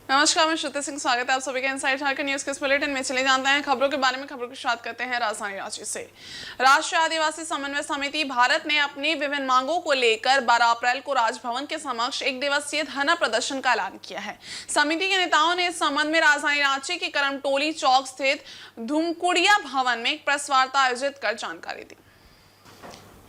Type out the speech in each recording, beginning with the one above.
नमस्कार, मैं श्रुति सिंह। स्वागत है आप सभी का इनसाइड झारखंड न्यूज के इस बुलेटिन में। चले जानते हैं खबरों के बारे में। खबरों की शुरुआत करते हैं राजधानी रांची से। राष्ट्रीय आदिवासी समन्वय समिति भारत ने अपनी विभिन्न मांगों को लेकर 12 अप्रैल को राजभवन के समक्ष एक दिवसीय धरना प्रदर्शन का ऐलान किया है। समिति के नेताओं ने इस संबंध में राजधानी रांची के करमटोली चौक स्थित धूमकुड़िया भवन में एक प्रेस वार्ता आयोजित कर जानकारी दी।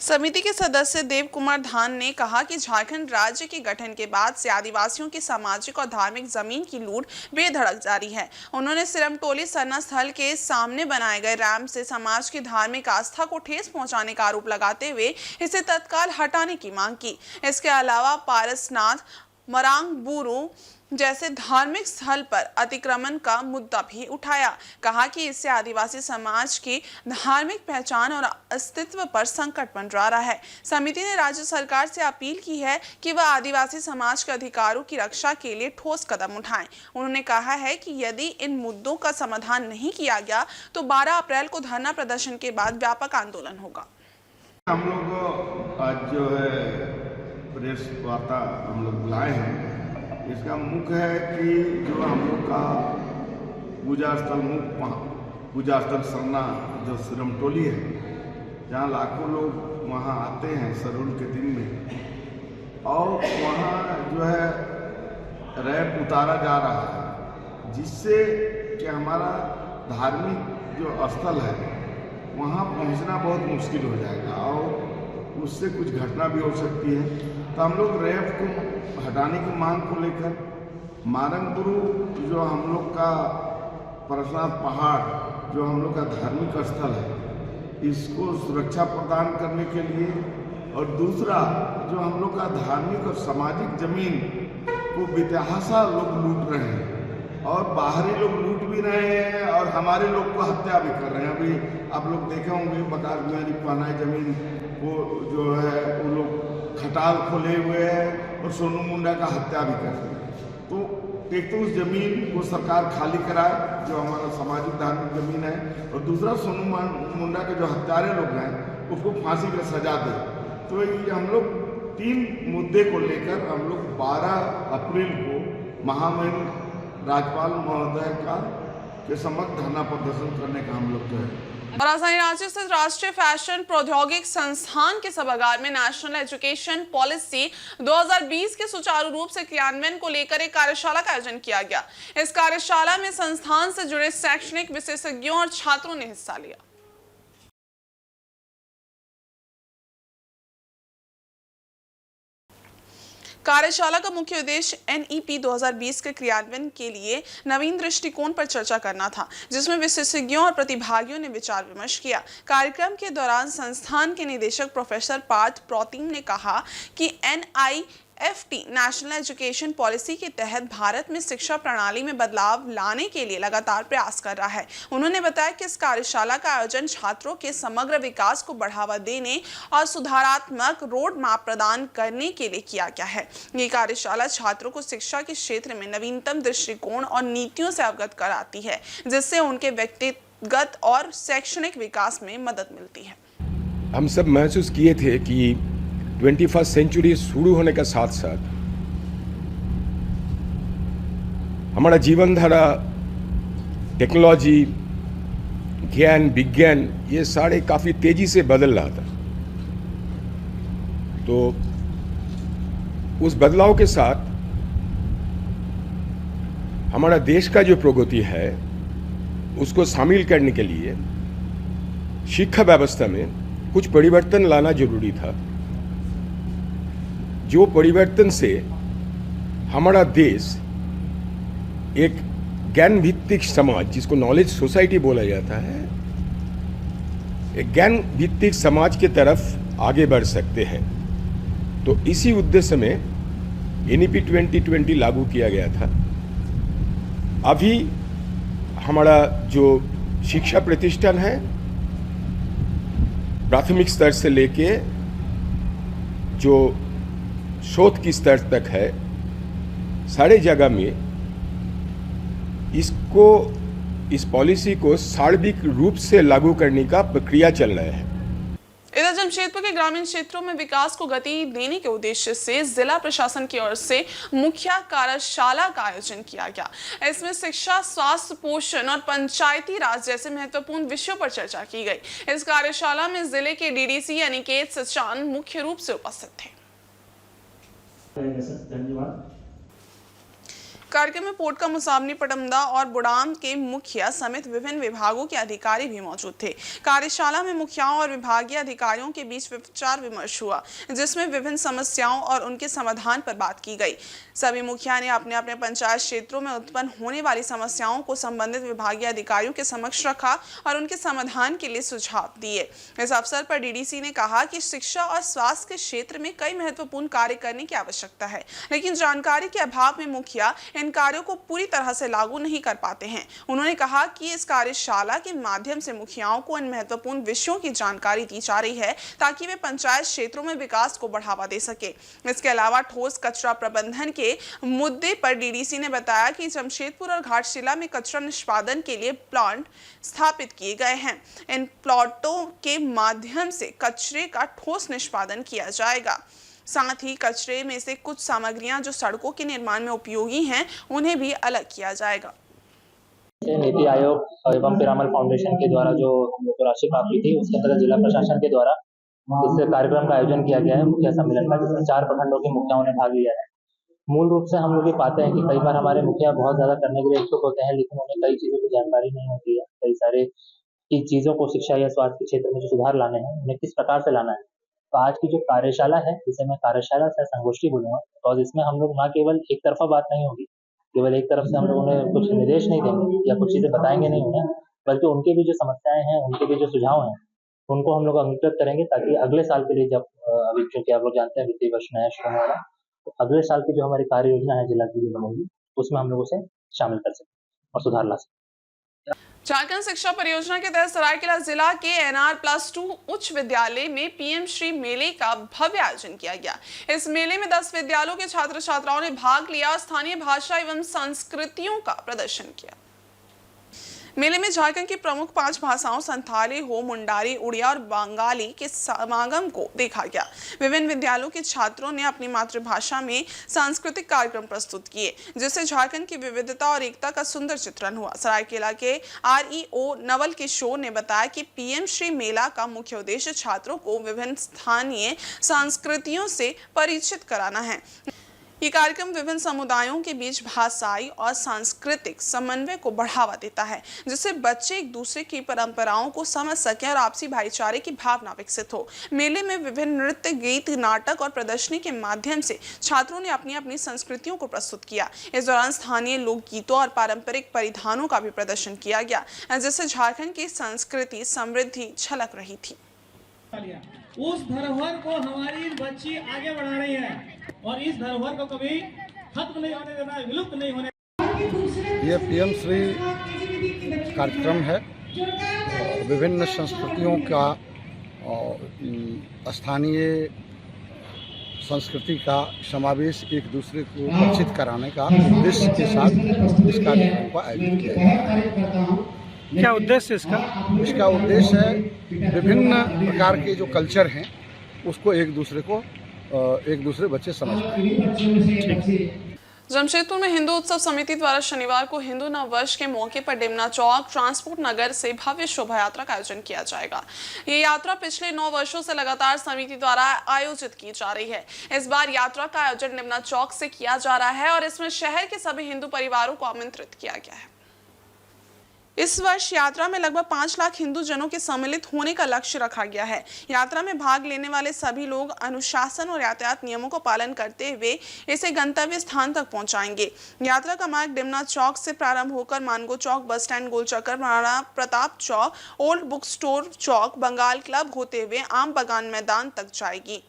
समिति के सदस्य देव कुमार धान ने कहा कि झारखंड राज्य के गठन के बाद से आदिवासियों की सामाजिक और धार्मिक जमीन की लूट बेधड़क जारी है। उन्होंने सिरमटोली सरना स्थल के सामने बनाए गए रैंप से समाज की धार्मिक आस्था को ठेस पहुंचाने का आरोप लगाते हुए इसे तत्काल हटाने की मांग की। इसके अलावा पारसनाथ मरांग बुरू जैसे धार्मिक स्थल पर अतिक्रमण का मुद्दा भी उठाया। कहा कि इससे आदिवासी समाज की धार्मिक पहचान और अस्तित्व पर संकट मंडरा रहा है। समिति ने राज्य सरकार से अपील की है कि वह आदिवासी समाज के अधिकारों की रक्षा के लिए ठोस कदम उठाएं। उन्होंने कहा है कि यदि इन मुद्दों का समाधान नहीं किया गया तो 12 अप्रैल को धरना प्रदर्शन के बाद व्यापक आंदोलन होगा। हम लोग आज जो है प्रेस वार्ता हम लोग बुलाए हैं। इसका मुख्य है कि जो हम लोग का पूजा स्थल सरना जो सिरमटोली है, जहाँ लाखों लोग वहाँ आते हैं सरुल के दिन में, और वहाँ जो है रैप उतारा जा रहा है, जिससे कि हमारा धार्मिक जो स्थल है वहाँ पहुँचना बहुत मुश्किल हो जाएगा और उससे कुछ घटना भी हो सकती है। तो हम लोग रैप को हटाने की मांग को लेकर मारंगपुरु जो हम लोग का परशुनाथ पहाड़ जो हम लोग का धार्मिक स्थल है, इसको सुरक्षा प्रदान करने के लिए, और दूसरा जो हम लोग का धार्मिक और सामाजिक जमीन को बेतहाशा लोग लूट रहे हैं और बाहरी लोग लूट भी रहे हैं और हमारे लोग को हत्या भी कर रहे हैं। अभी आप लोग देखे होंगे बकार बिहारी पानाई जमीन को जो है वो लोग खटाल खोले हुए हैं और सोनू मुंडा का हत्या भी कर रहे हैं। तो एक तो उस जमीन को सरकार खाली कराए जो हमारा सामाजिक धार्मिक जमीन है, और दूसरा सोनू मुंडा के जो हत्यारे लोग हैं उसको फांसी की सजा दे। तो ये हम लोग 3 मुद्दे को लेकर हम लोग 12 अप्रैल को महामहिम राज्यपाल महोदय के समक्ष धरना प्रदर्शन करने का हम लोग जो है। राजधानी रांची स्थित राष्ट्रीय फैशन प्रौद्योगिक संस्थान के सभागार में नेशनल एजुकेशन पॉलिसी 2020 के सुचारू रूप से क्रियान्वयन को लेकर एक कार्यशाला का आयोजन किया गया। इस कार्यशाला में संस्थान से जुड़े शैक्षणिक विशेषज्ञों और छात्रों ने हिस्सा लिया। कार्यशाला का मुख्य उद्देश्य NEP 2020 के क्रियान्वयन के लिए नवीन दृष्टिकोण पर चर्चा करना था, जिसमें विशेषज्ञों और प्रतिभागियों ने विचार विमर्श किया। कार्यक्रम के दौरान संस्थान के निदेशक प्रोफेसर पार्थ प्रोतिम ने कहा कि NIFT नेशनल एजुकेशन पॉलिसी के तहत भारत में शिक्षा प्रणाली में बदलाव लाने के लिए लगातार प्रयास कर रहा है। उन्होंने बताया कि इस कार्यशाला का आयोजन छात्रों के समग्र विकास को बढ़ावा देने और सुधारात्मक रोड मैप प्रदान करने के लिए किया गया है। ये कार्यशाला छात्रों को शिक्षा के क्षेत्र में नवीनतम दृष्टिकोण और नीतियों से अवगत कराती है, जिससे उनके व्यक्तिगत और शैक्षणिक विकास में मदद मिलती है। हम सब महसूस किए थे कि 21st सेंचुरी शुरू होने के साथ साथ हमारा जीवन धारा, टेक्नोलॉजी, ज्ञान, विज्ञान, ये सारे काफ़ी तेज़ी से बदल रहा था। तो उस बदलाव के साथ हमारा देश का जो प्रगति है उसको शामिल करने के लिए शिक्षा व्यवस्था में कुछ परिवर्तन लाना जरूरी था, जो परिवर्तन से हमारा देश एक ज्ञान भित्तिक समाज, जिसको नॉलेज सोसाइटी बोला जाता है, एक ज्ञान भित्तिक समाज की तरफ आगे बढ़ सकते हैं। तो इसी उद्देश्य में NEP 2020 लागू किया गया था। अभी हमारा जो शिक्षा प्रतिष्ठान है, प्राथमिक स्तर से लेके जो शोध की स्तर तक है, सारे जगह में इस पॉलिसी को सार्वत्रिक रूप से लागू करने का प्रक्रिया चल रहा है। इधर जमशेदपुर के ग्रामीण क्षेत्रों में विकास को गति देने के उद्देश्य से जिला प्रशासन की ओर से मुखिया कार्यशाला का आयोजन किया गया। इसमें शिक्षा, स्वास्थ्य, पोषण और पंचायती राज जैसे महत्वपूर्ण विषयों पर चर्चा की गई। इस कार्यशाला में जिले के डीडीसी अनिकेत सचान मुख्य रूप से उपस्थित थे। धन्यवाद। कार्यक्रम में पोटका, मुसाबनी, पटमदा और बुड़ाम के मुखिया समेत विभिन्न विभागों के अधिकारी भी मौजूद थे। कार्यशाला में मुखियाओं और विभागीय अधिकारियों के बीच विचार विमर्श हुआ, जिसमें विभिन्न समस्याओं और उनके समाधान पर बात की गई। सभी मुखिया ने अपने अपने पंचायत क्षेत्रों में उत्पन्न होने वाली समस्याओं को संबंधित विभागीय अधिकारियों के समक्ष रखा और उनके समाधान के लिए सुझाव दिए। इस अवसर पर डीडीसी ने कहा कि शिक्षा और स्वास्थ्य के क्षेत्र में कई महत्वपूर्ण कार्य करने की आवश्यकता है, लेकिन जानकारी के अभाव में मुखिया इन कार्यों को पूरी तरह से लागू नहीं कर पाते हैं। उन्होंने कहा कि इस कार्यशाला के माध्यम से मुखियाओं को इन महत्वपूर्ण विषयों की जानकारी दी जा रही है ताकि वे पंचायत क्षेत्रों में विकास को बढ़ावा दे सके। इसके अलावा ठोस कचरा प्रबंधन के मुद्दे पर डीडीसी ने बताया कि जमशेदपुर और घाटशिला में कचरा निष्पादन के लिए प्लांट स्थापित किए गए हैं। इन प्लांटों के माध्यम से कचरे का ठोस निष्पादन किया जाएगा। साथ ही कचरे में से कुछ सामग्रियां जो सड़कों के निर्माण में उपयोगी हैं, उन्हें भी अलग किया जाएगा। नीति आयोग एवं पिरामल फाउंडेशन के द्वारा जो राशि प्राप्ति थी, उसके अंतर्गत जिला प्रशासन के द्वारा इस कार्यक्रम का आयोजन किया गया है, मुखिया सम्मेलन का, जिसमें 4 प्रखंडों के मुखियाओं ने भाग लिया है। मूल रूप से हम लोग ये पाते हैं कि कई बार हमारे मुखिया बहुत ज्यादा करने के लिए इच्छुक होते हैं, लेकिन उन्हें कई चीजों की जानकारी नहीं होती है। कई सारे की चीजों को शिक्षा या स्वास्थ्य के क्षेत्र में जो सुधार लाने हैं, उन्हें किस प्रकार से लाना है। तो आज की जो कार्यशाला है, जिसे मैं कार्यशाला से संगोष्ठी बोलूंगा, और इसमें हम लोग न केवल एक तरफा बात नहीं होगी, केवल एक तरफ से हम लोग उन्हें कुछ निर्देश नहीं देंगे या कुछ चीजें बताएंगे नहीं उन्हें, बल्कि उनके भी जो समस्याएं हैं, उनके भी जो सुझाव हैं, उनको हम लोग अंगीकृत करेंगे, ताकि अगले साल के लिए, जब अभी क्योंकि आप लोग जानते हैं वित्तीय वर्ष नया शुरू होने वाला, तो अगले साल की जो हमारी कार्य योजना है जिला की जो बनेगी, उसमें हम लोग उसे शामिल कर सकें और सुधार ला सकें। झारखंड शिक्षा परियोजना के तहत सरायकेला जिला के NR+2 उच्च विद्यालय में पीएम श्री मेले का भव्य आयोजन किया गया। इस मेले में 10 विद्यालयों के छात्र छात्राओं ने भाग लिया और स्थानीय भाषा एवं संस्कृतियों का प्रदर्शन किया। मेले में झारखंड की प्रमुख 5 भाषाओं संथाली, हो, मुंडारी, उड़िया और बंगाली के समागम को देखा गया। विभिन्न विद्यालयों के छात्रों ने अपनी मातृभाषा में सांस्कृतिक कार्यक्रम प्रस्तुत किए, जिससे झारखंड की विविधता और एकता का सुंदर चित्रण हुआ। सरायकेला के REO नवल किशोर ने बताया कि पीएम श्री मेला का मुख्य उद्देश्य छात्रों को विभिन्न स्थानीय संस्कृतियों से परिचित कराना है। ये कार्यक्रम विभिन्न समुदायों के बीच भाषाई और सांस्कृतिक समन्वय को बढ़ावा देता है, जिससे बच्चे एक दूसरे की परंपराओं को समझ सकें और आपसी भाईचारे की भावना विकसित हो। मेले में विभिन्न नृत्य, गीत, नाटक और प्रदर्शनी के माध्यम से छात्रों ने अपनी अपनी संस्कृतियों को प्रस्तुत किया। इस दौरान स्थानीय लोकगीतों और पारंपरिक परिधानों का भी प्रदर्शन किया गया, जिससे झारखंड की संस्कृति समृद्धि झलक रही थी। उस धरोहर को हमारी बच्ची आगे बढ़ा रही है और इस धरोहर को कभी खत्म नहीं होने देना, विलुप्त नहीं होने। ये पीएम श्री कार्यक्रम है, विभिन्न संस्कृतियों का और स्थानीय संस्कृति का समावेश एक दूसरे को परिचित कराने का उद्देश्य के साथ इस कार्यक्रम को आयोजित किया गया है। क्या उद्देश्य इसका? इसका उद्देश्य है विभिन्न प्रकार के जो कल्चर हैं उसको एक दूसरे बच्चे समझ पाएं। जमशेदपुर में हिंदू उत्सव समिति द्वारा शनिवार को हिंदू नव वर्ष के मौके पर डेमना चौक ट्रांसपोर्ट नगर से भव्य शोभा यात्रा का आयोजन किया जाएगा। ये यात्रा पिछले 9 वर्षों से लगातार समिति द्वारा आयोजित की जा रही है। इस बार यात्रा का आयोजन डेमना चौक से किया जा रहा है और इसमें शहर के सभी हिंदू परिवारों को आमंत्रित किया गया है। इस वर्ष यात्रा में लगभग 5 लाख हिंदू जनों के सम्मिलित होने का लक्ष्य रखा गया है। यात्रा में भाग लेने वाले सभी लोग अनुशासन और यातायात नियमों को पालन करते हुए इसे गंतव्य स्थान तक पहुंचाएंगे। यात्रा का मार्ग डेमना चौक से प्रारंभ होकर मानगो चौक, बस स्टैंड, गोलचक्कर, महाराणा प्रताप चौक, ओल्ड बुक स्टोर चौक, बंगाल क्लब होते हुए आम बगान मैदान तक जाएगी।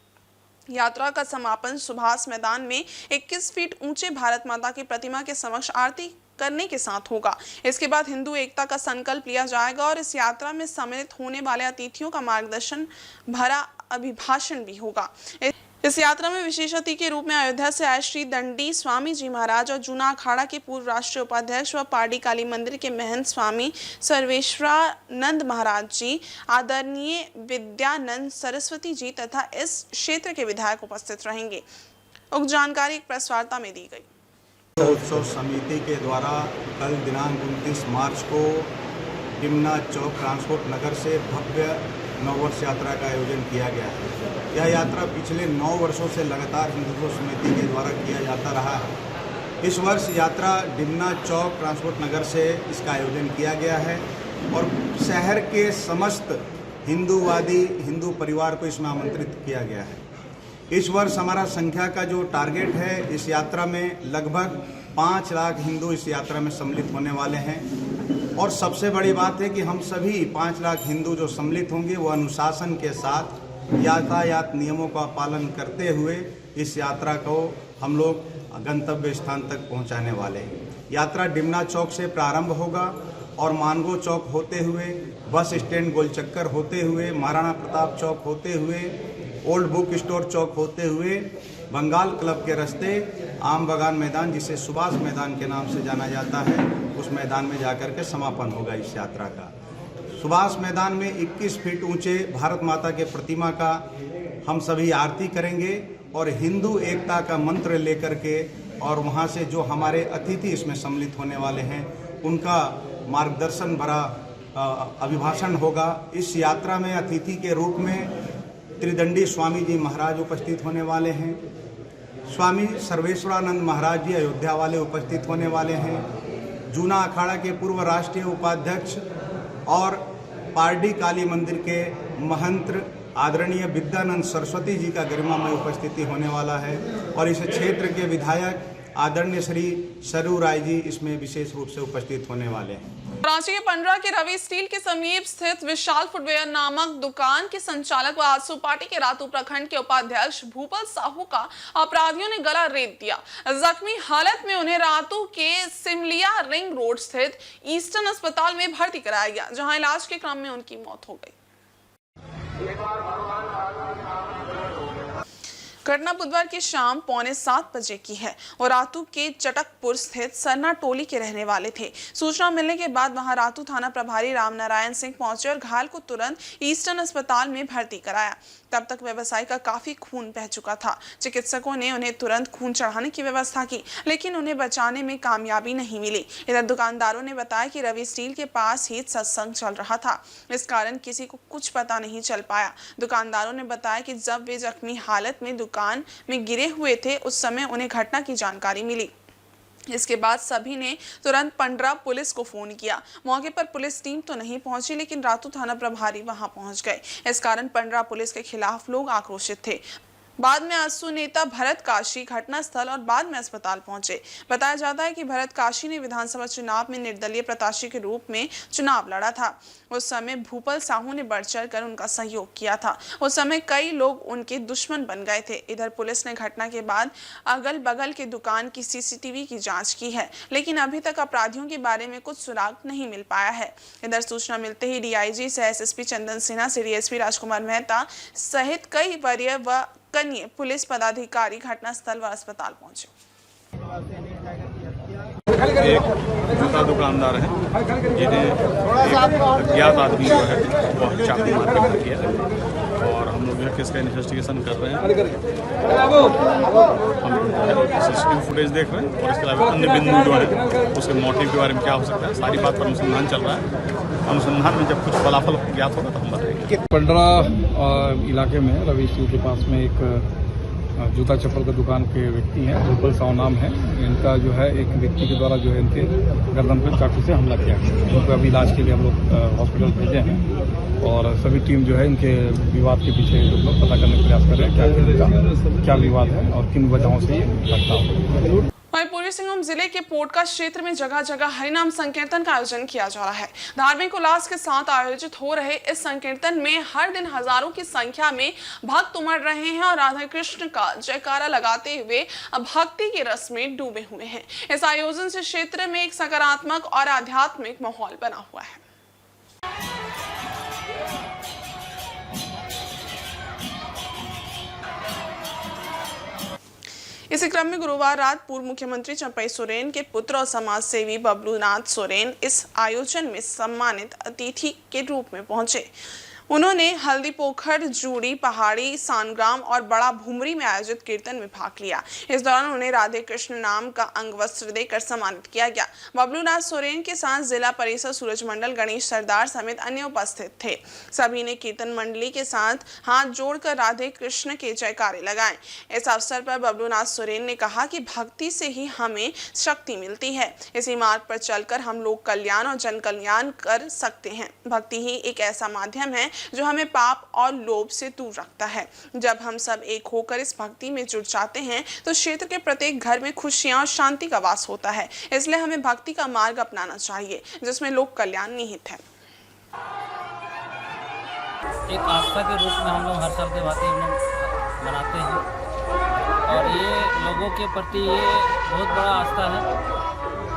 यात्रा का समापन सुभाष मैदान में 21 फीट ऊंचे भारत माता की प्रतिमा के समक्ष आरती करने के साथ होगा। इसके बाद हिंदू एकता का संकल्प लिया जाएगा और इस यात्रा में सम्मिलित होने वाले अतिथियों का मार्गदर्शन भरा अभिभाषण भी होगा। इस यात्रा में विशेष अतिथि के रूप में अयोध्या से आए श्री दंडी स्वामी जी महाराज और जूना अखाड़ा के पूर्व राष्ट्रीय उपाध्यक्ष व पारडी काली मंदिर के महंत स्वामी सर्वेश्वरानंद महाराज जी, आदरणीय विद्यानंद सरस्वती जी तथा इस क्षेत्र के विधायक उपस्थित रहेंगे। उक्त जानकारी एक प्रेस वार्ता में दी गई। उत्सव समिति के द्वारा कल दिनांक 29 मार्च को डिमना चौक ट्रांसपोर्ट नगर से भव्य नववर्ष यात्रा का आयोजन किया गया है। यह यात्रा पिछले 9 वर्षों से लगातार हिंदुत्व समिति के द्वारा किया जाता रहा है। इस वर्ष यात्रा डिमना चौक ट्रांसपोर्ट नगर से इसका आयोजन किया गया है और शहर के समस्त हिंदूवादी हिंदू परिवार को इसमें आमंत्रित किया गया है। इस वर्ष हमारा संख्या का जो टारगेट है, इस यात्रा में लगभग 5 लाख हिंदू इस यात्रा में सम्मिलित होने वाले हैं और सबसे बड़ी बात है कि हम सभी 5 लाख हिंदू जो सम्मिलित होंगे वो अनुशासन के साथ यातायात नियमों का पालन करते हुए इस यात्रा को हम लोग गंतव्य स्थान तक पहुंचाने वाले हैं। यात्रा डिमना चौक से प्रारंभ होगा और मानगो चौक होते हुए, बस स्टैंड गोलचक्कर होते हुए, महाराणा प्रताप चौक होते हुए, ओल्ड बुक स्टोर चौक होते हुए, बंगाल क्लब के रास्ते आम बगान मैदान, जिसे सुभाष मैदान के नाम से जाना जाता है, उस मैदान में जाकर के समापन होगा इस यात्रा का। सुभाष मैदान में 21 फीट ऊंचे भारत माता के प्रतिमा का हम सभी आरती करेंगे और हिंदू एकता का मंत्र लेकर के, और वहां से जो हमारे अतिथि इसमें सम्मिलित होने वाले हैं उनका मार्गदर्शन भरा अभिभाषण होगा। इस यात्रा में अतिथि के रूप में त्रिदंडी स्वामी जी महाराज उपस्थित होने वाले हैं, स्वामी सर्वेश्वरानंद महाराज जी अयोध्या वाले उपस्थित होने वाले हैं, जूना अखाड़ा के पूर्व राष्ट्रीय उपाध्यक्ष और पारडी काली मंदिर के महंत आदरणीय विद्यानंद सरस्वती जी का गरिमामय उपस्थिति होने वाला है और इस क्षेत्र के विधायक आदरणीय श्री सरू राय जी इसमें विशेष रूप से उपस्थित होने वाले हैं। रांची के पंडरा के रवि स्टील के समीप स्थित विशाल फुटवेयर नामक दुकान के संचालक व आजसू पार्टी के रातू प्रखंड के उपाध्यक्ष भूपल साहू का अपराधियों ने गला रेत दिया। जख्मी हालत में उन्हें रातू के सिमलिया रिंग रोड स्थित ईस्टर्न अस्पताल में भर्ती कराया गया, जहां इलाज के क्रम में उनकी मौत हो गई। घटना बुधवार की शाम 6:45 बजे की है और रातू के चटकपुर स्थित सरना टोली के रहने वाले थे। सूचना मिलने के बाद वहां रातू थाना प्रभारी रामनारायण सिंह पहुंचे और घायल को तुरंत ईस्टर्न अस्पताल में भर्ती कराया। तब तक व्यवसायी का काफी खून बह चुका था। चिकित्सकों ने उन्हें तुरंत खून चढ़ाने की व्यवस्था की, लेकिन उन्हें बचाने में कामयाबी नहीं मिली। इधर दुकानदारों ने बताया कि रवि स्टील के पास ही सत्संग चल रहा था, इस कारण किसी को कुछ पता नहीं चल पाया। दुकानदारों ने बताया कि जब वे जख्मी हालत में दुकान में गिरे हुए थे, उस समय उन्हें घटना की जानकारी मिली। इसके बाद सभी ने तुरंत पंडरा पुलिस को फोन किया। मौके पर पुलिस टीम तो नहीं पहुंची, लेकिन रातू थाना प्रभारी वहां पहुंच गए। इस कारण पंडरा पुलिस के खिलाफ लोग आक्रोशित थे। बाद में आजसू नेता भरत काशी घटनास्थल और बाद में अस्पताल पहुंचे। बताया जाता है कि भरत काशी ने विधानसभा चुनाव में निर्दलीय प्रत्याशी के रूप में चुनाव लड़ा था। उस समय भूपल साहू ने बढ़ चढ़ कर उनका सहयोग किया था। उस समय कई लोग उनके दुश्मन बन गए थे। इधर पुलिस ने घटना के बाद अगल बगल के दुकान की सीसीटीवी की जांच की है, लेकिन अभी तक अपराधियों के बारे में कुछ सुराग नहीं मिल पाया है। इधर सूचना मिलते ही डीआईजी सह एसएसपी चंदन सिन्हा से डीएसपी राजकुमार मेहता सहित कई वरीय व कन्या पुलिस पदाधिकारी घटनास्थल व अस्पताल पहुंचे। एक जूता दुकानदार है जिन्हें एक अज्ञात आदमी जो है वो चाकू मार के मार किया और हम लोग केस का इन्वेस्टिगेशन कर रहे हैं। हम सीसीटीवी फुटेज देख रहे हैं और इसके अलावा अन्य बिंदु जो है उसके मोटिव के बारे में क्या हो सकता है, सारी बात पर अनुसंधान चल रहा है। अनुसंधान में जब कुछ फलाफल ज्ञात होगा तो हम बताएंगे। पंडरा इलाके में रवि स्टील के पास में एक जूता चप्पल का दुकान के व्यक्ति हैं, भूपल साहू नाम है। इनका जो है एक व्यक्ति के द्वारा जो है इनके गर्दन पर चाकू से हमला किया। उनको अभी इलाज के लिए हम लोग हॉस्पिटल भेजे हैं और सभी टीम जो है इनके विवाद के पीछे लोग पता करने का प्रयास कर रहे हैं क्या विवाद है और किन वजहों से ये घटना हुई। वहीं पूर्वी सिंहभूम जिले के पोटका क्षेत्र में जगह जगह हरिनाम संकीर्तन का आयोजन किया जा रहा है। धार्मिक उल्लास के साथ आयोजित हो रहे इस संकीर्तन में हर दिन हजारों की संख्या में भक्त उमड़ रहे हैं और राधा कृष्ण का जयकारा लगाते हुए भक्ति के रस में डूबे हुए हैं। इस आयोजन से क्षेत्र में एक सकारात्मक और आध्यात्मिक माहौल बना हुआ है। इसी क्रम में गुरुवार रात पूर्व मुख्यमंत्री चंपई सोरेन के पुत्र और समाज सेवी बबलूनाथ सोरेन इस आयोजन में सम्मानित अतिथि के रूप में पहुंचे। उन्होंने हल्दी पोखर, जूड़ी, पहाड़ी, सानग्राम और बड़ा भुमरी में आयोजित कीर्तन में भाग लिया। इस दौरान उन्हें राधे कृष्ण नाम का अंगवस्त्र देकर सम्मानित किया गया। बबलूनाथ सोरेन के साथ जिला परिषद सूरजमंडल गणेश सरदार समेत अन्य उपस्थित थे। सभी ने कीर्तन मंडली के साथ हाथ जोड़कर राधे कृष्ण के जयकारे लगाए। इस अवसर पर बबलूनाथ सोरेन ने कहा कि भक्ति से ही हमें शक्ति मिलती है। इसी मार्ग पर चलकर हम लोग कल्याण और जन कल्याण कर सकते हैं। भक्ति ही एक ऐसा माध्यम है जो हमें पाप और लोभ से दूर रखता है। जब हम सब एक होकर इस भक्ति में जुट जाते हैं तो क्षेत्र के प्रत्येक घर में खुशियां और शांति का वास होता है। इसलिए हमें भक्ति का मार्ग अपनाना चाहिए जिसमें लोक कल्याण निहित है। एक आस्था के रूप में हम लोग हर साल के भांति मनाते हैं और ये लोगों के प्रति ये बहुत बड़ा आस्था है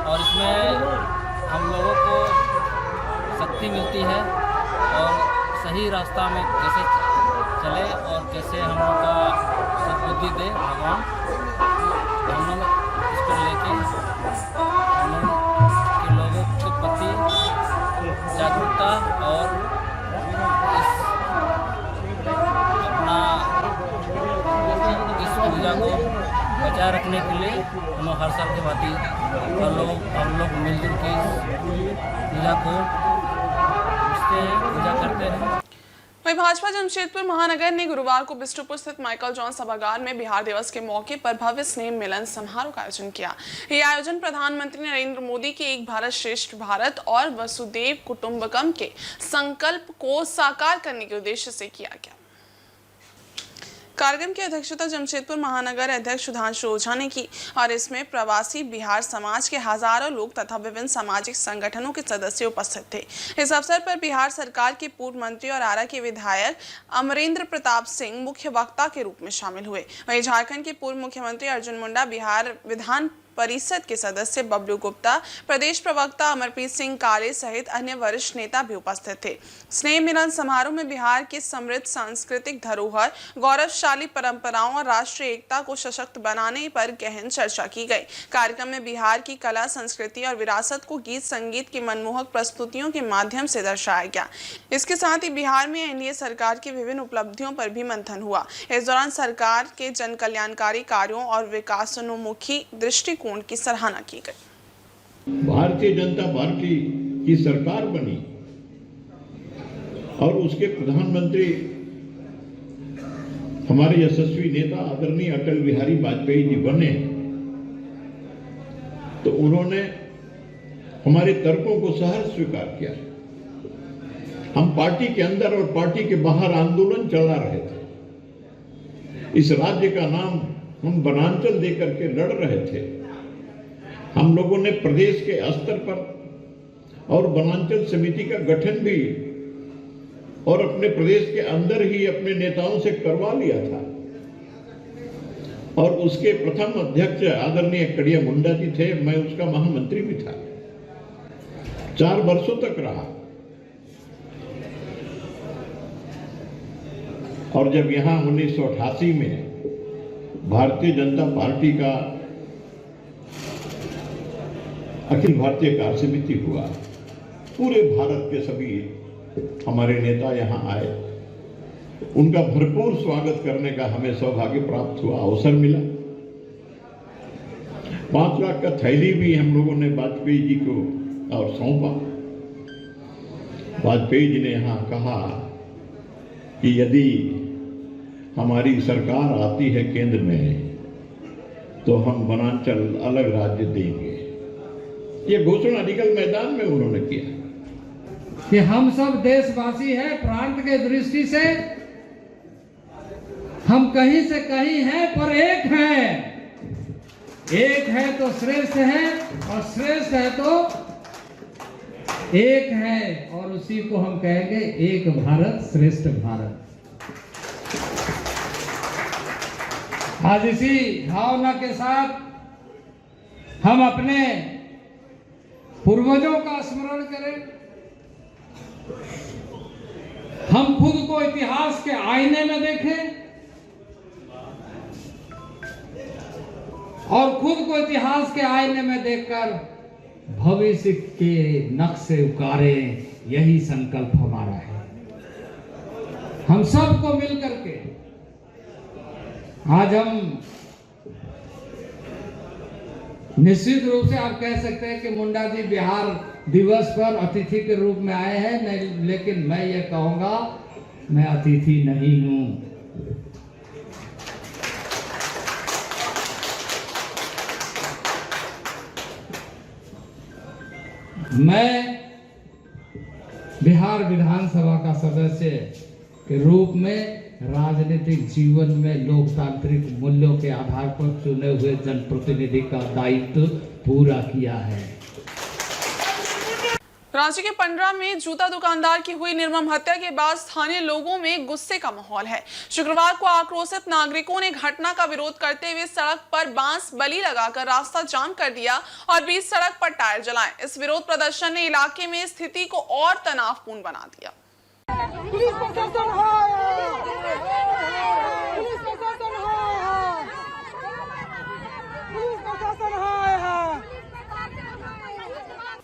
और इसमें हम लोगों को शक्ति मिलती है और सही रास्ता में कैसे चले और कैसे हम लोग का सद्बुद्धि दे भगवान। हम लोग इसको लेके हम लोग के लोगों के प्रति जागरूकता और इस पूजा को बचाए रखने के लिए हम लोग हर साल के भांति हम लोग मिलजुल के पूजा को पूजा करते हैं। वहीं भाजपा जमशेदपुर महानगर ने गुरुवार को बिष्टुपुर स्थित माइकल जॉन सभागार में बिहार दिवस के मौके पर भव्य स्नेह मिलन समारोह का आयोजन किया। यह आयोजन प्रधानमंत्री नरेंद्र मोदी के एक भारत श्रेष्ठ भारत और वसुदेव कुटुंबकम के संकल्प को साकार करने के उद्देश्य से किया गया। कार्यक्रम की अध्यक्षता जमशेदपुर महानगर अध्यक्ष सुधांशु ओझा ने की और इसमें प्रवासी बिहार समाज के हजारों लोग तथा विभिन्न सामाजिक संगठनों के सदस्य उपस्थित थे। इस अवसर पर बिहार सरकार के पूर्व मंत्री और आरा के विधायक अमरेंद्र प्रताप सिंह मुख्य वक्ता के रूप में शामिल हुए। वहीं झारखंड के पूर्व मुख्यमंत्री अर्जुन मुंडा, बिहार विधान परिषद के सदस्य बबलू गुप्ता, प्रदेश प्रवक्ता अमरप्रीत सिंह काले सहित अन्य वरिष्ठ नेता भी उपस्थित थे। स्नेह मिलन समारोह में बिहार की समृद्ध सांस्कृतिक धरोहर, गौरवशाली परंपराओं और राष्ट्रीय एकता को सशक्त बनाने पर गहन चर्चा की गई। कार्यक्रम में बिहार की कला, संस्कृति और विरासत को गीत संगीत की मनमोहक प्रस्तुतियों के माध्यम से दर्शाया गया। इसके साथ ही बिहार में एनडीए सरकार की विभिन्न उपलब्धियों पर भी मंथन हुआ। इस दौरान सरकार के जन कल्याणकारी कार्यों और विकासोन्मुखी दृष्टिकोण की सराहना की गई। भारतीय जनता पार्टी की सरकार बनी और उसके प्रधानमंत्री हमारे यशस्वी नेता आदरणीय अटल बिहारी वाजपेयी जी बने तो उन्होंने हमारे तर्कों को सहर्ष स्वीकार किया। हम पार्टी के अंदर और पार्टी के बाहर आंदोलन चला रहे थे। इस राज्य का नाम हम वनांचल देकर के लड़ रहे थे। हम लोगों ने प्रदेश के स्तर पर और वनांचल समिति का गठन भी और अपने प्रदेश के अंदर ही अपने नेताओं से करवा लिया था और उसके प्रथम अध्यक्ष आदरणीय कड़िया मुंडा जी थे। मैं उसका महामंत्री भी था, 4 वर्षों तक रहा। और जब यहां 1988 में भारतीय जनता पार्टी का अखिल भारतीय कार्य समिति हुआ, पूरे भारत के सभी हमारे नेता यहां आए। उनका भरपूर स्वागत करने का हमें सौभाग्य प्राप्त हुआ, अवसर मिला। 5 लाख का थैली भी हम लोगों ने वाजपेयी जी को और सौंपा। वाजपेयी जी ने यहां कहा कि यदि हमारी सरकार आती है केंद्र में तो हम वनांचल अलग राज्य देंगे। ये घोषणा निकल मैदान में उन्होंने किया कि हम सब देशवासी हैं। प्रांत के दृष्टि से हम कहीं से कहीं हैं पर एक हैं। एक है तो श्रेष्ठ है और श्रेष्ठ है तो एक है और उसी को हम कहेंगे एक भारत श्रेष्ठ भारत। आज इसी भावना के साथ हम अपने पूर्वजों का स्मरण करें। हम खुद को इतिहास के आईने में देखें और खुद को इतिहास के आईने में देखकर भविष्य के नक्शे उकारें, यही संकल्प हमारा है। हम सबको मिल करके आज हम निश्चित रूप से आप कह सकते हैं कि मुंडा जी बिहार दिवस पर अतिथि के रूप में आए हैं, नहीं, लेकिन मैं ये कहूंगा मैं अतिथि नहीं हूं। मैं बिहार विधानसभा का सदस्य के रूप में राजनीतिक जीवन में लोकतांत्रिक मूल्यों के आधार पर चुने हुए जनप्रतिनिधि का दायित्व पूरा किया है। रांची के पंडरा में जूता दुकानदार की हुई निर्मम हत्या के बाद स्थानीय लोगों में गुस्से का माहौल है। शुक्रवार को आक्रोशित नागरिकों ने घटना का विरोध करते हुए सड़क पर बांस बली लगाकर रास्ता जाम कर दिया और बीच सड़क पर टायर जलाए। इस विरोध प्रदर्शन ने इलाके में स्थिति को और तनावपूर्ण बना दिया। पुलिस प्रशासन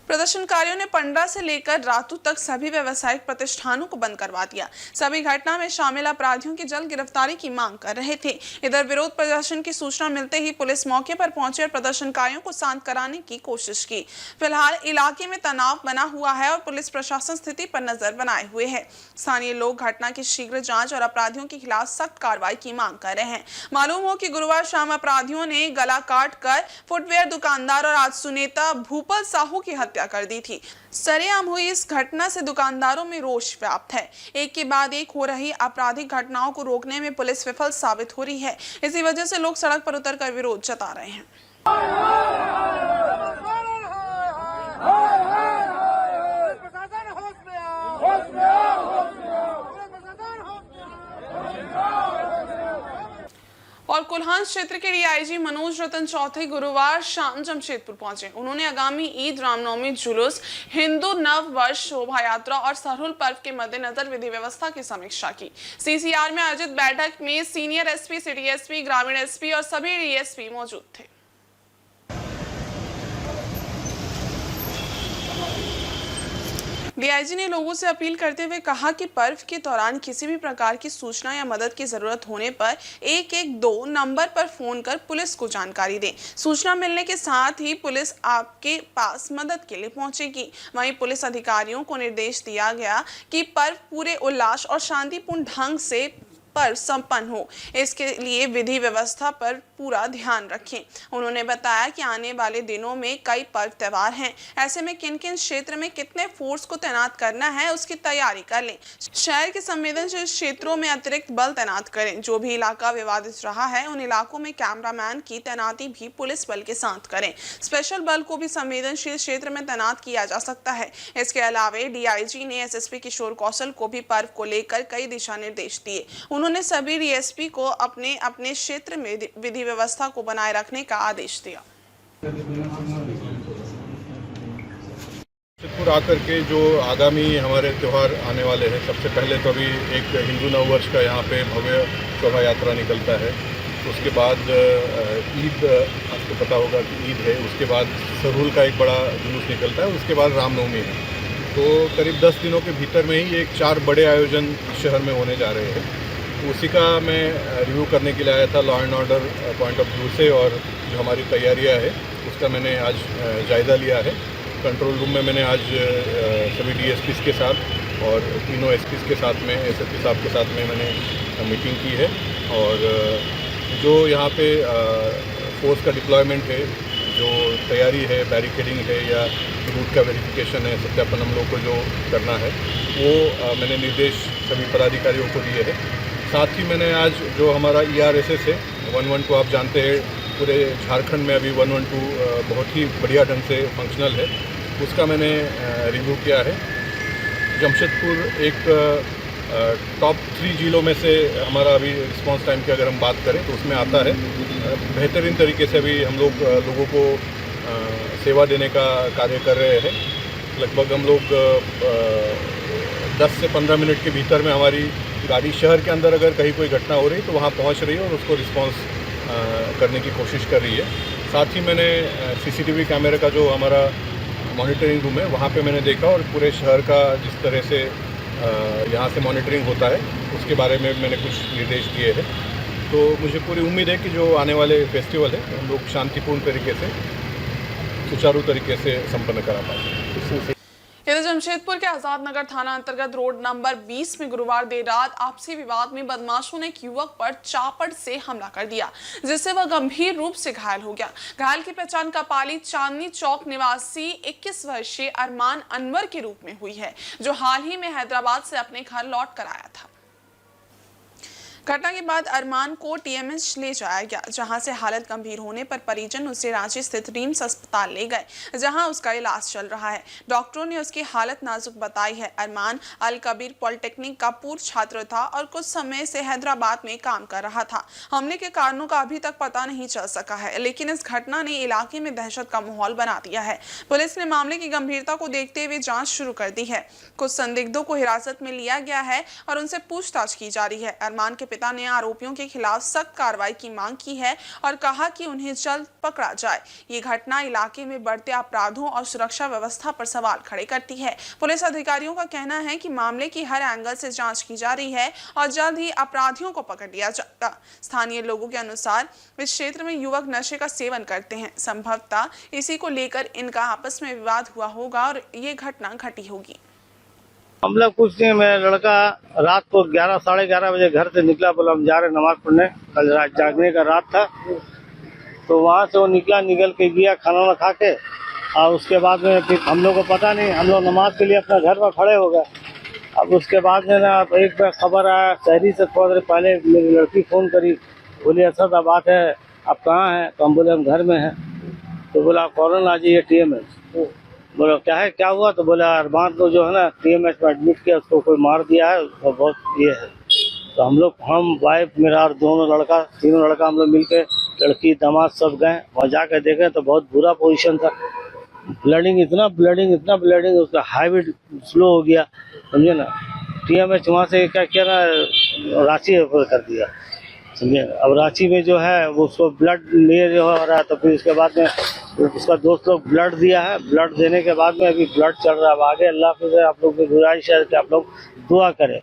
प्रदर्शनकारियों ने पंडरा से लेकर रातू तक सभी व्यावसायिक प्रतिष्ठानों को बंद करवा दिया। सभी घटना में शामिल अपराधियों की जल्द गिरफ्तारी की मांग कर रहे थे। इधर विरोध प्रदर्शन की सूचना मिलते ही पुलिस मौके पर पहुंची और प्रदर्शनकारियों को शांत कराने की कोशिश की। फिलहाल इलाके में तनाव बना हुआ है और पुलिस प्रशासन स्थिति पर नजर बनाए हुए है। स्थानीय लोग घटना की शीघ्र जांच और अपराधियों के खिलाफ सख्त कार्रवाई की मांग कर रहे हैं। मालूम हो कि गुरुवार शाम अपराधियों ने गला काट कर फुटवेयर दुकानदार और आजसू नेता भूपल साहू की हत्या कर दी थी। सरेआम हुई इस घटना से दुकानदारों में रोष व्याप्त है। एक के बाद एक हो रही आपराधिक घटनाओं को रोकने में पुलिस विफल साबित हो रही है। इसी वजह से लोग सड़क पर उतरकर विरोध जता रहे हैं। और कुल्हान क्षेत्र के डीआईजी मनोज रतन चौधरी गुरुवार शाम जमशेदपुर पहुंचे। उन्होंने आगामी ईद, रामनवमी जुलूस, हिंदू नव वर्ष शोभा यात्रा और सरहुल पर्व के मद्देनजर विधि व्यवस्था की समीक्षा की। सीसीआर में आयोजित बैठक में सीनियर एसपी, सिटी एसपी, ग्रामीण एसपी और सभी डीएसपी मौजूद थे। डीआईजी ने लोगों से अपील करते हुए कहा कि पर्व के दौरान किसी भी प्रकार की सूचना या मदद की जरूरत होने पर 112 नंबर पर फोन कर पुलिस को जानकारी दें। सूचना मिलने के साथ ही पुलिस आपके पास मदद के लिए पहुंचेगी। वहीं पुलिस अधिकारियों को निर्देश दिया गया कि पर्व पूरे उल्लास और शांतिपूर्ण ढंग से पर्व संपन्न हो, इसके लिए विधि व्यवस्था पर पूरा ध्यान रखें। उन्होंने बताया कि आने वाले दिनों में कई पर्व त्योहार हैं, ऐसे में किन किन क्षेत्र में कितने फोर्स को तैनात करना है उसकी तैयारी कर लें। शहर के संवेदनशील क्षेत्रों में अतिरिक्त बल तैनात करें। जो भी इलाका विवादित रहा है उन इलाकों में कैमरामैन की तैनाती भी पुलिस बल के साथ करें। स्पेशल बल को भी संवेदनशील क्षेत्र में तैनात किया जा सकता है। इसके अलावा डीआईजी ने एसएसपी किशोर कौशल को भी पर्व को लेकर कई दिशा निर्देश दिए। उन्होंने सभी डीएसपी को अपने अपने क्षेत्र में विधि व्यवस्था को बनाए रखने का आदेश दिया। जमशेदपुर आकर के जो आगामी हमारे त्यौहार आने वाले हैं, सबसे पहले तो अभी एक हिंदू नव वर्ष का यहाँ पे भव्य शोभा यात्रा निकलता है। उसके बाद ईद, आपको पता होगा कि ईद है। उसके बाद सरहुल का एक बड़ा जुलूस निकलता है। उसके बाद रामनवमी है। तो करीब 10 दिनों के भीतर में ही एक 4 बड़े आयोजन शहर में होने जा रहे हैं। उसी का मैं रिव्यू करने के लिए आया था law and order point of view से, और जो हमारी तैयारियां है उसका मैंने आज जायज़ा लिया है। कंट्रोल रूम में मैंने आज सभी डीएसपीज़ के साथ और तीनों एसपीज़ के साथ में, एसएसपी साहब के साथ में मैंने मीटिंग की है। और जो यहाँ पे फोर्स का डिप्लॉयमेंट है, जो तैयारी है, बैरिकेडिंग है या रूट का वेरिफिकेशन है, सत्यापन हम लोग को जो करना है वो मैंने निर्देश सभी पदाधिकारियों को दिए हैं। साथ ही मैंने आज जो हमारा ERSS है 112, आप जानते हैं पूरे झारखंड में अभी 112 बहुत ही बढ़िया ढंग से फंक्शनल है, उसका मैंने रिव्यू किया है। जमशेदपुर एक टॉप 3 जिलों में से हमारा अभी रिस्पांस टाइम की अगर हम बात करें तो उसमें आता है। बेहतरीन तरीके से अभी हम लोग लोगों को सेवा देने का कार्य कर रहे हैं। लगभग हम लोग 10 से 15 मिनट के भीतर में हमारी गाड़ी शहर के अंदर अगर कहीं कोई घटना हो रही तो वहाँ पहुँच रही है और उसको रिस्पांस करने की कोशिश कर रही है। साथ ही मैंने सीसीटीवी कैमरे का जो हमारा मॉनिटरिंग रूम है वहाँ पे मैंने देखा और पूरे शहर का जिस तरह से यहाँ से मॉनिटरिंग होता है उसके बारे में मैंने कुछ निर्देश दिए हैं। तो मुझे पूरी उम्मीद है कि जो आने वाले फेस्टिवल है हम लोग शांतिपूर्ण तरीके से, सुचारू तरीके से संपन्न करा पाएंगे। इधर जमशेदपुर के आजाद नगर थाना अंतर्गत रोड नंबर 20 में गुरुवार देर रात आपसी विवाद में बदमाशों ने एक युवक पर चापड़ से हमला कर दिया, जिससे वह गंभीर रूप से घायल हो गया। घायल की पहचान कपाली चांदनी चौक निवासी 21 वर्षीय अरमान अनवर के रूप में हुई है, जो हाल ही में हैदराबाद से अपने घर लौट कर आया था। घटना के बाद अरमान को टीएमएच ले जाया गया, जहां से हालत गंभीर होने पर परिजन उसे रांची स्थित रिम्स अस्पताल ले गए, जहां उसका इलाज चल रहा है। डॉक्टरों ने उसकी हालत नाजुक बताई है। अरमान अल कबीर पॉलिटेक्निक का पूर्व छात्र था और कुछ समय से हैदराबाद में काम कर रहा था। हमले के कारणों का अभी तक पता नहीं चल सका है, लेकिन इस घटना ने इलाके में दहशत का माहौल बना दिया है। पुलिस ने मामले की गंभीरता को देखते हुए जाँच शुरू कर दी है। कुछ संदिग्धों को हिरासत में लिया गया है और उनसे पूछताछ की जा रही है। अरमान के पिता ने आरोपियों के खिलाफ सख्त कार्रवाई की मांग की है और कहा कि उन्हें जल्द पकड़ा जाए। ये घटना इलाके में बढ़ते अपराधों और सुरक्षा व्यवस्था पर सवाल खड़े करती है। पुलिस अधिकारियों का कहना है कि मामले की हर एंगल से जांच की जा रही है और जल्द ही अपराधियों को पकड़ लिया जाएगा। स्थानीय लोगों के अनुसार इस क्षेत्र में युवक नशे का सेवन करते हैं। संभवतः इसी को लेकर इनका आपस में विवाद हुआ होगा और ये घटना घटी होगी। हम लोग कुछ नहीं, मेरा लड़का रात को 11 साढ़े 11 बजे घर से निकला, बोला हम जा रहे नमाज पढ़ने, कल रात जागने का रात था। तो वहाँ से वो निकल के गया खाना वाना खा के, और उसके बाद में फिर हम लोग को पता नहीं, हम लोग नमाज के लिए अपना घर पर खड़े हो गए। अब उसके बाद में ना एक बार खबर आया शहरी से, थोड़ा देर पहले मेरी लड़की फ़ोन करी, बोली असद बात है, आप कहाँ हैं? तो हम बोले हम घर में हैं। तो बोला फौरन आ जाइए टीएमएच। बोला क्या है, क्या हुआ? तो बोला अरमान को जो है ना टीएमएच में एडमिट किया, उसको कोई मार दिया है, उसको बहुत ये है। तो हम वाइफ मेरा और तीनों लड़का हम लोग मिलके, लड़की दामाद सब गए, वहाँ जाकर देखे तो बहुत बुरा पोजीशन था। इतना ब्लडिंग उसका हाई बीट स्लो हो गया, समझे ना। टीएमएच वहाँ से क्या किया ना, रांची रेफर कर दिया, समझे। अब रांची में जो है वो उसको ब्लड ले रहा है, तो फिर उसके बाद में उसका दोस्त लोग ब्लड दिया है। ब्लड देने के बाद में अभी ब्लड चल रहा है आगे। अल्लाह से आप लोग की गुजारिश है कि आप लोग दुआ करें।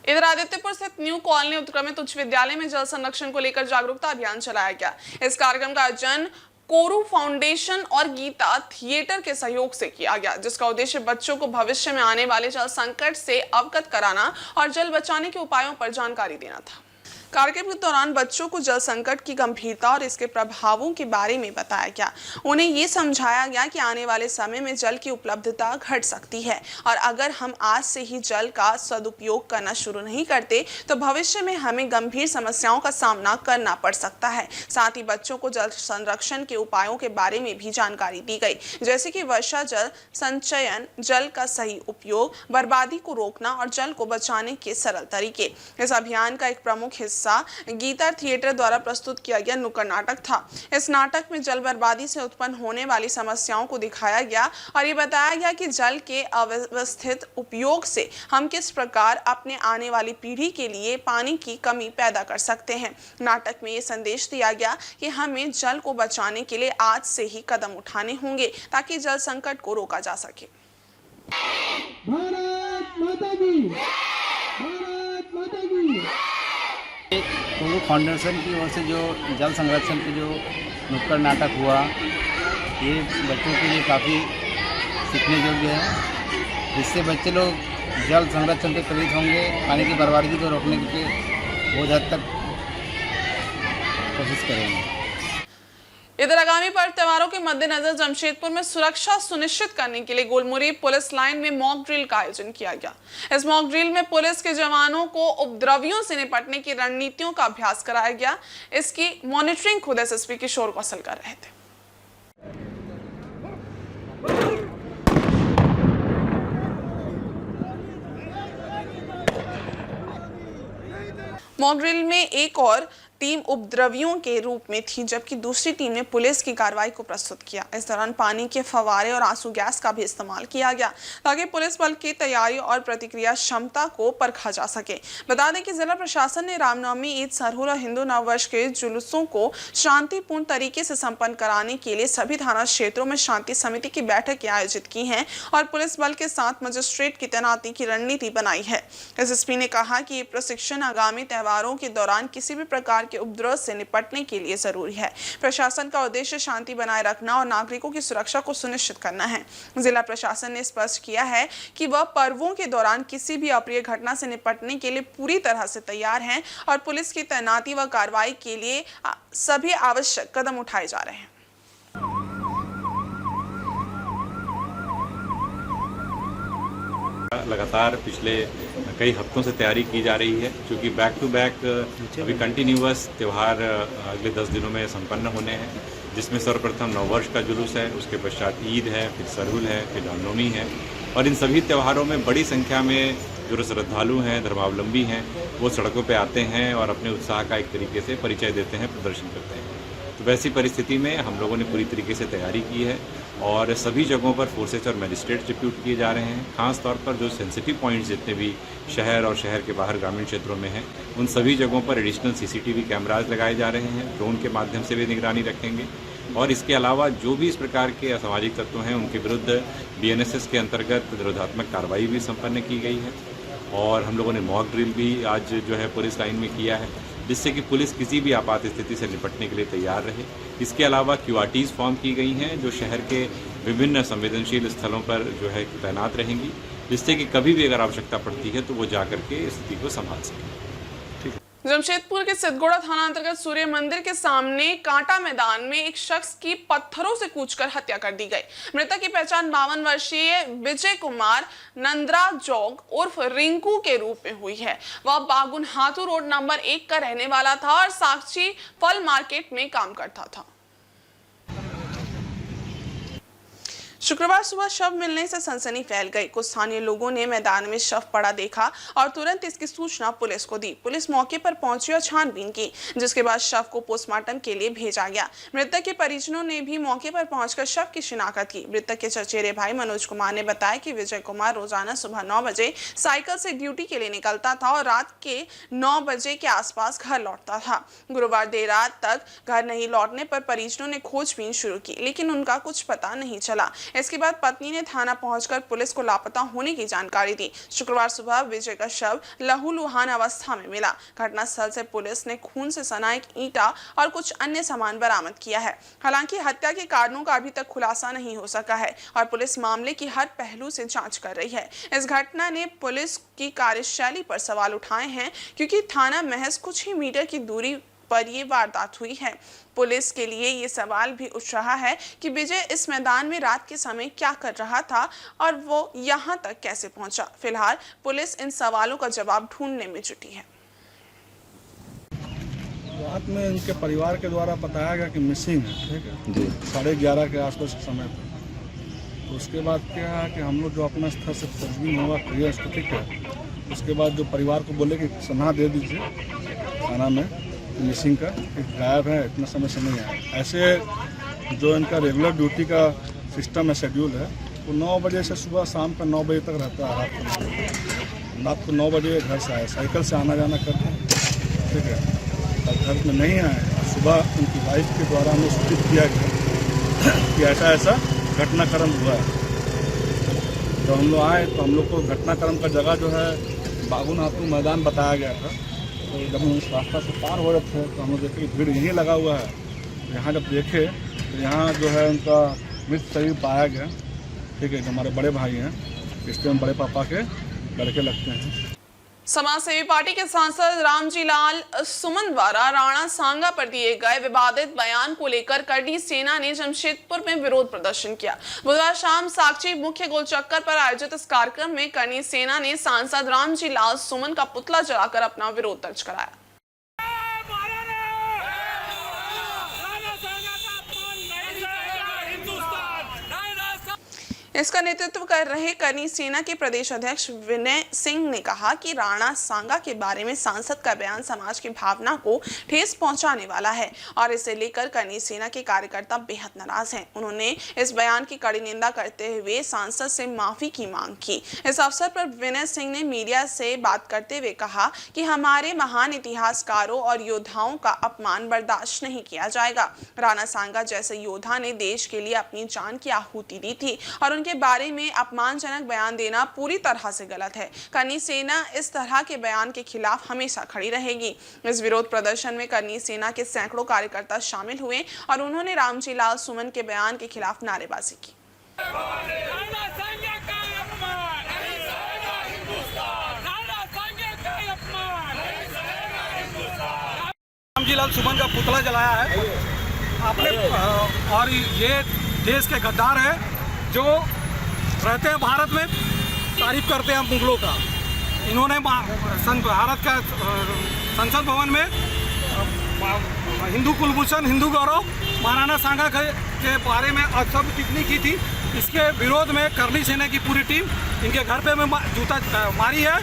इधर आदित्यपुर स्थित न्यू कॉलोनी उत्क्रमित उच्च विद्यालय में जल संरक्षण को लेकर जागरूकता अभियान चलाया गया। इस कार्यक्रम का आयोजन कोरू फाउंडेशन और गीता थिएटर के सहयोग से किया गया, जिसका उद्देश्य बच्चों को भविष्य में आने वाले जल संकट से अवगत कराना और जल बचाने के उपायों पर जानकारी देना था। कार्यक्रम के दौरान बच्चों को जल संकट की गंभीरता और इसके प्रभावों के बारे में बताया गया। उन्हें ये समझाया गया कि आने वाले समय में जल की उपलब्धता घट सकती है और अगर हम आज से ही जल का सदुपयोग करना शुरू नहीं करते तो भविष्य में हमें गंभीर समस्याओं का सामना करना पड़ सकता है। साथ ही बच्चों को जल संरक्षण के उपायों के बारे में भी जानकारी दी गई, जैसे कि वर्षा जल संचयन, जल का सही उपयोग, बर्बादी को रोकना और जल को बचाने के सरल तरीके। इस अभियान का एक प्रमुख गीता थिएटर द्वारा प्रस्तुत किया गया नुक्कड़ नाटक था। इस नाटक में जल बर्बादी से उत्पन्न होने वाली समस्याओं को दिखाया गया और ये बताया गया कि जल के अव्यवस्थित उपयोग से हम किस प्रकार अपने आने वाली पीढ़ी के लिए पानी की कमी पैदा कर सकते हैं। नाटक में ये संदेश दिया गया कि हमें जल को बचाने के लिए आज से ही कदम उठाने होंगे ताकि जल संकट को रोका जा सके। भारत माता की, भारत माता की। कोरू फाउंडेशन की ओर से जो जल संरक्षण की जो नुक्कड़ नाटक हुआ, ये बच्चों के लिए काफ़ी सीखने योग्य है। इससे बच्चे लोग जल संरक्षण के प्रेरित होंगे, पानी की बर्बादी को रोकने के बहुत हद तक कोशिश करेंगे। इधर आगामी पर्व त्योहारों के मद्देनजर जमशेदपुर में सुरक्षा सुनिश्चित करने के लिए गोलमुरी पुलिस लाइन में मॉक ड्रिल का आयोजन किया गया। इस मॉक ड्रिल में पुलिस के जवानों को उपद्रवियों से निपटने की रणनीतियों का अभ्यास कराया गया। इसकी मॉनिटरिंग खुद एसएसपी किशोर कौशल कर रहे थे। मॉक ड्रिल में एक और टीम उपद्रवियों के रूप में थी, जबकि दूसरी टीम ने पुलिस की कार्रवाई को प्रस्तुत किया। इस दौरान पानी के फव्वारे और आंसू गैस का भी इस्तेमाल किया गया ताकि पुलिस बल की तैयारी और प्रतिक्रिया क्षमता को परखा जा सके। बता दें कि जिला प्रशासन ने रामनवमी, ईद, सरहुल और हिंदू नववर्ष के जुलूसों को शांतिपूर्ण तरीके से संपन्न कराने के लिए सभी थाना क्षेत्रों में शांति समिति की बैठकें आयोजित की हैं और पुलिस बल के साथ मजिस्ट्रेट की तैनाती की रणनीति बनाई है। एसएसपी ने कहा कि ये प्रशिक्षण आगामी त्योहारों के दौरान किसी भी प्रकार के उपद्रव से निपटने के लिए जरूरी है। प्रशासन का उद्देश्य शांति बनाए रखना और नागरिकों की सुरक्षा को सुनिश्चित करना है। जिला प्रशासन ने स्पष्ट किया है कि वह पर्वों के दौरान किसी भी अप्रिय घटना से निपटने के लिए पूरी तरह से तैयार हैं और पुलिस की तैनाती व कार्रवाई के लिए सभी आवश्यक कदम उठाए जा रहे हैं। लगातार पिछले कई हफ्तों से तैयारी की जा रही है, क्योंकि बैक टू बैक अभी कंटिन्यूअस त्यौहार अगले 10 दिनों में संपन्न होने हैं, जिसमें सर्वप्रथम नववर्ष का जुलूस है, उसके पश्चात ईद है, फिर सरहुल है, फिर रामनवमी है। और इन सभी त्योहारों में बड़ी संख्या में जो श्रद्धालु हैं, धर्मावलंबी हैं, वो सड़कों पे आते हैं और अपने उत्साह का एक तरीके से परिचय देते हैं, प्रदर्शन करते हैं। तो वैसी परिस्थिति में हम लोगों ने पूरी तरीके से तैयारी की है और सभी जगहों पर फोर्सेस और मजिस्ट्रेट डिप्यूट किए जा रहे हैं। खास तौर पर जो सेंसिटिव पॉइंट्स जितने भी शहर और शहर के बाहर ग्रामीण क्षेत्रों में हैं, उन सभी जगहों पर एडिशनल सीसीटीवी कैमराज लगाए जा रहे हैं। ड्रोन के माध्यम से भी निगरानी रखेंगे और इसके अलावा जो भी इस प्रकार के असामाजिक तत्व हैं, उनके विरुद्ध बीएनएसएस के अंतर्गत निरोधात्मक कार्रवाई भी संपन्न की गई है। और हम लोगों ने मॉक ड्रिल भी आज जो है पुलिस लाइन में किया है, जिससे कि पुलिस किसी भी आपात स्थिति से निपटने के लिए तैयार रहे। इसके अलावा क्यूआरटीज फॉर्म की गई हैं जो शहर के विभिन्न संवेदनशील स्थलों पर जो है तैनात रहेंगी, जिससे कि कभी भी अगर आवश्यकता पड़ती है तो वो जाकर के स्थिति को संभाल सकें। जमशेदपुर के सिद्धगोड़ा थाना अंतर्गत सूर्य मंदिर के सामने कांटा मैदान में एक शख्स की पत्थरों से कूचकर हत्या कर दी गई। मृतक की पहचान 52 वर्षीय विजय कुमार नंद्रा जोग उर्फ रिंकू के रूप में हुई है। वह बागुन हाथू रोड नंबर 1 का रहने वाला था और साक्षी फल मार्केट में काम करता था। शुक्रवार सुबह शव मिलने से सनसनी फैल गई। कुछ स्थानीय लोगों ने मैदान में शव पड़ा देखा और तुरंत इसकी सूचना पुलिस को दी। पुलिस मौके पर पहुंची और छानबीन की, जिसके बाद शव को पोस्टमार्टम के लिए भेजा गया। मृतक के परिजनों ने भी मौके पर पहुंचकर शव की शिनाख्त की। मृतक के चचेरे भाई मनोज कुमार ने बताया कि विजय कुमार रोजाना सुबह 9 बजे साइकिल से ड्यूटी के लिए निकलता था और रात के 9 बजे के आसपास घर लौटता था। गुरुवार देर रात तक घर नहीं लौटने पर परिजनों ने खोजबीन शुरू की, लेकिन उनका कुछ पता नहीं चला। इसके बाद पत्नी ने थाना पहुंचकर पुलिस को लापता होने की जानकारी दी। शुक्रवार सुबह विजय का शव लहूलुहान अवस्था में मिला। घटनास्थल से पुलिस ने खून से सना एक ईंटा और कुछ अन्य सामान बरामद किया है। हालांकि हत्या के कारणों का अभी तक खुलासा नहीं हो सका है और पुलिस मामले की हर पहलू से जांच कर रही है। इस घटना ने पुलिस की कार्यशैली पर सवाल उठाए हैं, क्योंकि थाना महज कुछ ही मीटर की दूरी पर ये वारदात हुई है। पुलिस के लिए ये सवाल भी उठ रहा है कि विजय इस मैदान में रात के समय क्या कर रहा था और वो यहाँ तक कैसे पहुंचा। फिलहाल पुलिस इन सवालों का जवाब ढूंढने में जुटी है। रात में उनके परिवार के द्वारा बताया गया कि मिसिंग है, ठीक है, 11:30 के आसपास के समय पर। तो उसके बाद क्या है कि हम लोग जो अपना स्तर से तस्वीर हुआ क्लियर उसको, ठीक है, उसके बाद जो परिवार को बोले कि सलाह दे दीजिए थाना में मिसिंग का, गायब है, इतना समय से नहीं आया। ऐसे जो इनका रेगुलर ड्यूटी का सिस्टम है, शेड्यूल है, वो 9 बजे से सुबह शाम का 9 बजे तक रहता है। रात को 9 बजे घर से आए, साइकिल से आना जाना करते हैं, ठीक है। अब घर में नहीं आए, सुबह उनकी वाइफ के द्वारा हमें सूचित किया गया कि ऐसा ऐसा घटनाक्रम हुआ है। तो हम लोग आए तो हम लोग को घटनाक्रम का जगह जो है बागुन हाथू मैदान बताया गया था। तो जब हम उस रास्ता से पार हो रहे थे तो हम लोग देखे कि भीड़ यहीं लगा हुआ है। यहाँ जब देखे तो यहाँ जो है उनका मृत शरीर पाया गया, ठीक है। जो हमारे बड़े भाई हैं, इसलिए हम बड़े पापा के लड़के लगते हैं। समाजसेवी पार्टी के सांसद रामजी लाल सुमन द्वारा राणा सांगा पर दिए गए विवादित बयान को लेकर करनी सेना ने जमशेदपुर में विरोध प्रदर्शन किया। बुधवार शाम साक्षी मुख्य गोलचक्कर पर आयोजित इस कार्यक्रम में करनी सेना ने सांसद रामजी लाल सुमन का पुतला जलाकर अपना विरोध दर्ज कराया। इसका नेतृत्व कर रहे करनी सेना के प्रदेश अध्यक्ष विनय सिंह ने कहा कि राणा सांगा के बारे में सांसद का बयान समाज की भावना को ठेस पहुंचाने वाला है और इसे लेकर करनी सेना के कार्यकर्ता बेहद नाराज हैं। उन्होंने इस बयान की कड़ी निंदा करते हुए सांसद से माफी की मांग की। इस अवसर पर विनय सिंह ने मीडिया से बात करते हुए कहा कि हमारे महान इतिहासकारों और योद्धाओं का अपमान बर्दाश्त नहीं किया जाएगा। राणा सांगा जैसे योद्धा ने देश के लिए अपनी जान की आहुति दी थी और उनके बारे में अपमानजनक बयान देना पूरी तरह से गलत है। करनी सेना इस तरह के बयान के खिलाफ हमेशा खड़ी रहेगी। इस विरोध प्रदर्शन में करनी सेना के सैकड़ों कार्यकर्ता शामिल हुए और उन्होंने रामजी लाल सुमन के बयान के खिलाफ नारेबाजी की। रामजी लाल सुमन का पुतला जलाया है आपने, और ये देश के गद्दार है जो रहते हैं भारत में, तारीफ करते हैं मुगलों का। इन्होंने भारत का संसद भवन में हिंदू कुलभूषण, हिंदू गौरव, महाराणा सांगा के बारे में सब टिप्पणी की थी। इसके विरोध में करनी सेना की पूरी टीम इनके घर पे में जूता मारी है।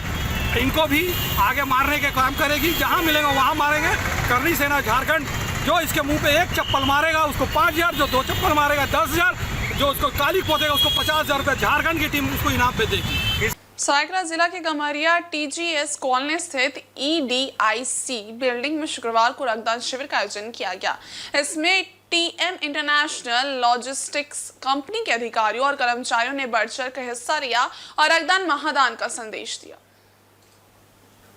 इनको भी आगे मारने के काम करेगी, जहाँ मिलेगा वहाँ मारेंगे। करनी सेना झारखंड जो इसके मुंह पे एक चप्पल मारेगा उसको 5,000, जो 2 चप्पल मारेगा 10,000, जो उसको काली पोतेगा उसको 50,000 रुपये झारखंड की टीम उसको इनाम पे देगी। सरायकेला जिला के गम्हरिया TGS कॉलोनी स्थित EDIC बिल्डिंग में शुक्रवार को रक्तदान शिविर का आयोजन किया गया। इसमें TM इंटरनेशनल लॉजिस्टिक्स कंपनी के अधिकारियों और कर्मचारियों ने बढ़ चढ़ कर हिस्सा लिया और रक्तदान महादान का संदेश दिया।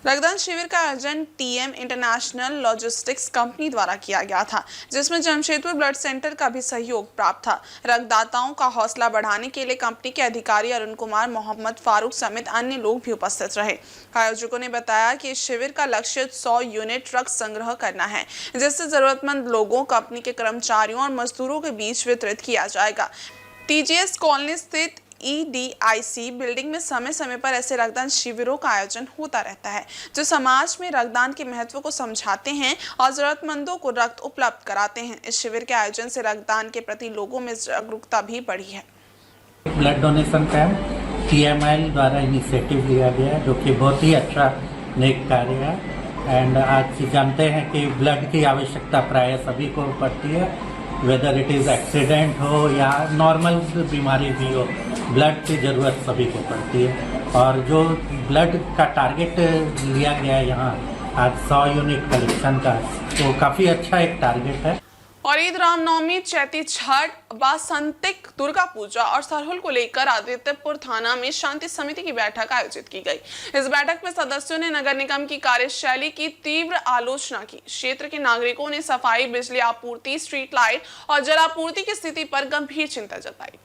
रक्तदान शिविर का आयोजन TM इंटरनेशनल लॉजिस्टिक्स कंपनी द्वारा किया गया था, जिसमें जमशेदपुर ब्लड सेंटर का भी सहयोग प्राप्त था। रक्तदाताओं का हौसला बढ़ाने के लिए कंपनी के अधिकारी अरुण कुमार, मोहम्मद फारूक समेत अन्य लोग भी उपस्थित रहे। आयोजकों ने बताया कि इस शिविर का लक्ष्य 100 यूनिट रक्त संग्रह करना है, जिससे जरूरतमंद लोगों, कंपनी के कर्मचारियों और मजदूरों के बीच वितरित किया जाएगा। TGS कॉलोनी स्थित EDIC बिल्डिंग में समय समय पर ऐसे रक्तदान शिविरों का आयोजन होता रहता है, जो समाज में रक्तदान के महत्व को समझाते हैं और जरूरतमंदों को रक्त उपलब्ध कराते हैं। इस शिविर के आयोजन से रक्तदान के प्रति लोगों में जागरूकता भी बढ़ी है। ब्लड डोनेशन कैंप TMIL द्वारा इनिशिएटिव लिया गया है, जो कि बहुत ही अच्छा नेक कार्य है। एंड आज जानते हैं कि ब्लड की आवश्यकता प्राय सभी को पड़ती है, वेदर इट इज़ एक्सीडेंट हो या नॉर्मल बीमारी भी हो, ब्लड की ज़रूरत सभी को पड़ती है। और जो ब्लड का टारगेट लिया गया है यहाँ आज 100 यूनिट कलेक्शन का, तो काफ़ी अच्छा एक टारगेट है। और ईद, रामनवमी, चैती छठ, वासंतिक दुर्गा पूजा और सरहुल को लेकर आदित्यपुर थाना में शांति समिति की बैठक आयोजित की गई। इस बैठक में सदस्यों ने नगर निगम की कार्यशैली की तीव्र आलोचना की। क्षेत्र के नागरिकों ने सफाई, बिजली आपूर्ति, स्ट्रीट लाइट और जलापूर्ति की स्थिति पर गंभीर चिंता जताई।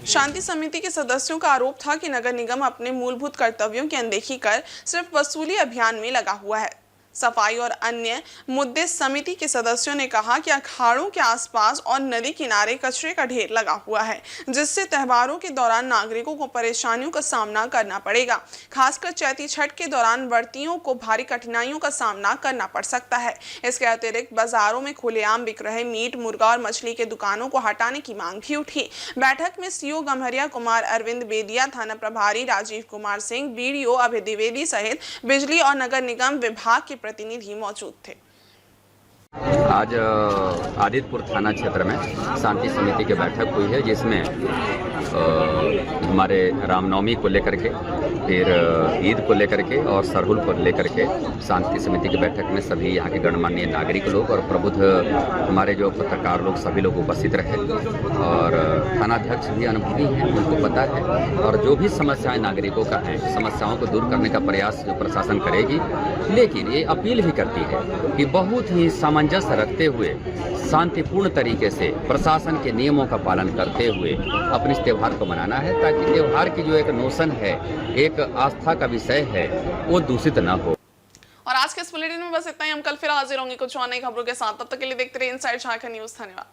शांति समिति के सदस्यों का आरोप था कि नगर निगम अपने मूलभूत कर्तव्यों की अनदेखी कर सिर्फ वसूली अभियान में लगा हुआ है। सफाई और अन्य मुद्दे समिति के सदस्यों ने कहा कि अखाड़ों के आसपास और नदी किनारे कचरे का ढेर लगा हुआ है, जिससे त्योहारों के दौरान नागरिकों को परेशानियों का सामना करना पड़ेगा। खासकर चैती छठ के दौरान व्रतियों को भारी कठिनाइयों का सामना करना पड़ सकता है। इसके अतिरिक्त बाजारों में खुलेआम बिक रहे मीट, मुर्गा और मछली के दुकानों को हटाने की मांग भी उठी। बैठक में CO गम्हरिया कुमार अरविंद बेदिया, थाना प्रभारी राजीव कुमार सिंह, BDO अभय द्विवेदी सहित बिजली और नगर निगम विभाग के प्रतिनिधि मौजूद थे। आज आदित्यपुर थाना क्षेत्र में शांति समिति की बैठक हुई है, जिसमें हमारे रामनवमी को लेकर के, फिर ईद को लेकर के और सरहुल को लेकर के शांति समिति की बैठक में सभी यहाँ के गणमान्य नागरिक लोग और प्रबुद्ध हमारे जो पत्रकार लोग सभी लोग उपस्थित रहे। और थानाध्यक्ष भी अनुभवी हैं, उनको पता है, और जो भी समस्याएं नागरिकों का हैं, समस्याओं को दूर करने का प्रयास जो प्रशासन करेगी। लेकिन ये अपील भी करती है कि बहुत ही सामंजस्य रखते हुए शांतिपूर्ण तरीके से प्रशासन के नियमों का पालन करते हुए अपने इस त्यौहार को मनाना है, ताकि त्यौहार की जो एक नोशन है, एक आस्था का विषय है, वो दूषित न हो। और आज के इस बुलेटिन में बस इतना ही। हम कल फिर हाजिर होंगे कुछ और नई खबरों के साथ। तब तक के लिए देखते रहिए इनसाइड झारखंड न्यूज़। धन्यवाद।